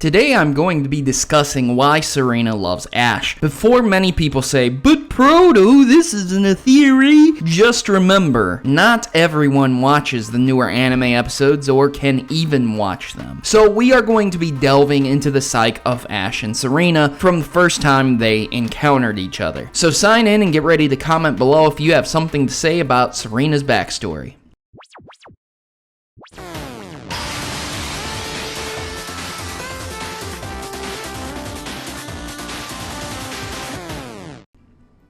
Today I'm going to be discussing why Serena loves Ash. Before many people say, "But Proto, this isn't a theory," just remember, not everyone watches the newer anime episodes or can even watch them. So we are going to be delving into the psyche of Ash and Serena from the first time they encountered each other. So sign in and get ready to comment below if you have something to say about Serena's backstory.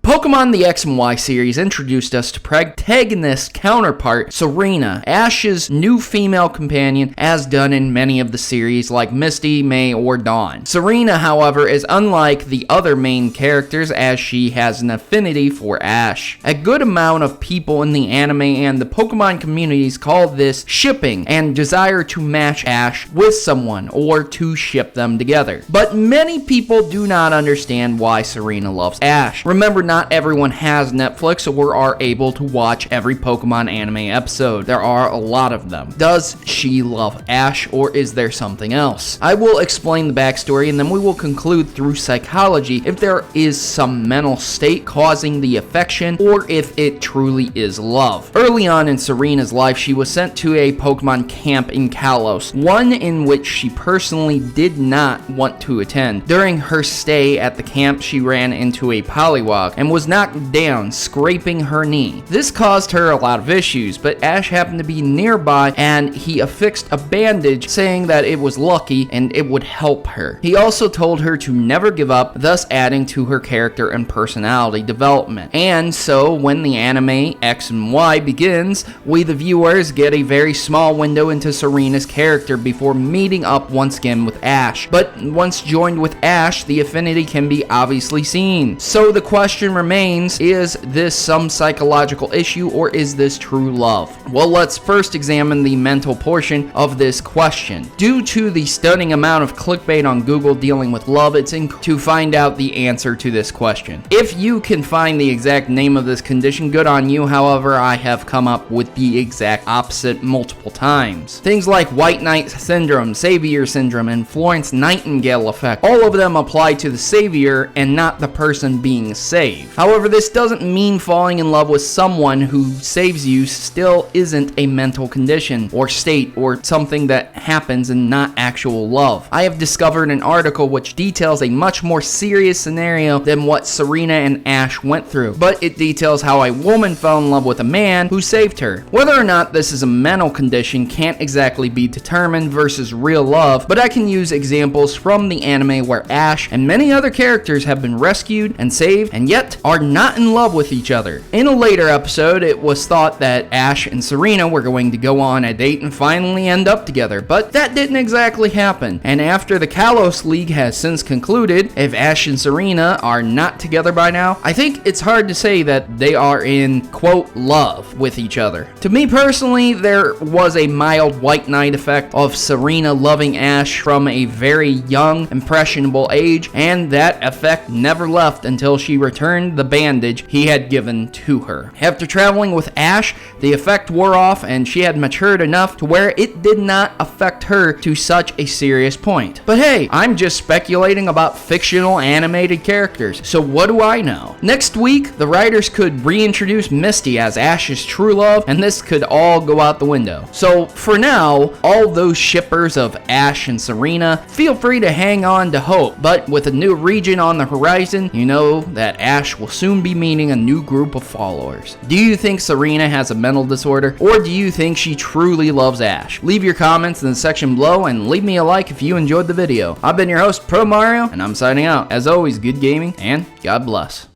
Pokemon the X and Y series introduced us to Preg Tag's counterpart, Serena, Ash's new female companion, as done in many of the series like Misty, May, or Dawn. Serena, however, is unlike the other main characters as she has an affinity for Ash. A good amount of people in the anime and the Pokemon communities call this shipping and desire to match Ash with someone or to ship them together. But many people do not understand why Serena loves Ash. Remember, not everyone has Netflix or are able to watch every Pokemon anime episode. There are a lot of them. Does she love Ash, or is there something else? I will explain the backstory and then we will conclude through psychology if there is some mental state causing the affection or if it truly is love. Early on in Serena's life, she was sent to a Pokemon camp in Kalos, one in which she personally did not want to attend. During her stay at the camp, she ran into a Poliwag and was knocked down, scraping her knee. This caused her a lot of issues, but Ash happened to be nearby and he affixed a bandage, saying that it was lucky and it would help her. He also told her to never give up, thus adding to her character and personality development. And so when the anime X and Y begins, we the viewers get a very small window into Serena's character before meeting up once again with Ash. But once joined with Ash, the affinity can be obviously seen. So the question remains, is this some psychological issue or is this true love? Well, let's first examine the mental portion of this question. Due to the stunning amount of clickbait on Google dealing with love, it's to find out the answer to this question. If you can find the exact name of this condition, good on you. However, I have come up with the exact opposite multiple times. Things like White Knight Syndrome, Savior Syndrome, and Florence Nightingale effect, all of them apply to the savior and not the person being saved. However, this doesn't mean falling in love with someone who saves you still isn't a mental condition or state or something that happens and not actual love. I have discovered an article which details a much more serious scenario than what Serena and Ash went through, but it details how a woman fell in love with a man who saved her. Whether or not this is a mental condition can't exactly be determined versus real love, but I can use examples from the anime where Ash and many other characters have been rescued and saved and yet are not in love with each other. In a later episode, it was thought that Ash and Serena were going to go on a date and finally end up together, but that didn't exactly happen. And after the Kalos League has since concluded, if Ash and Serena are not together by now, I think it's hard to say that they are in, quote, love with each other. To me personally, there was a mild White Knight effect of Serena loving Ash from a very young, impressionable age, and that effect never left until she returned the bandage he had given to her. After traveling with Ash, the effect wore off and she had matured enough to where it did not affect her to such a serious point. But hey, I'm just speculating about fictional animated characters, so what do I know? Next week, the writers could reintroduce Misty as Ash's true love, and this could all go out the window. So for now, all those shippers of Ash and Serena, feel free to hang on to hope, but with a new region on the horizon, you know that Ash will soon be meeting a new group of followers. Do you think Serena has a mental disorder, or do you think she truly loves Ash? Leave your comments in the section below and leave me a like if you enjoyed the video. I've been your host, Protomario, and I'm signing out. As always, good gaming and God bless.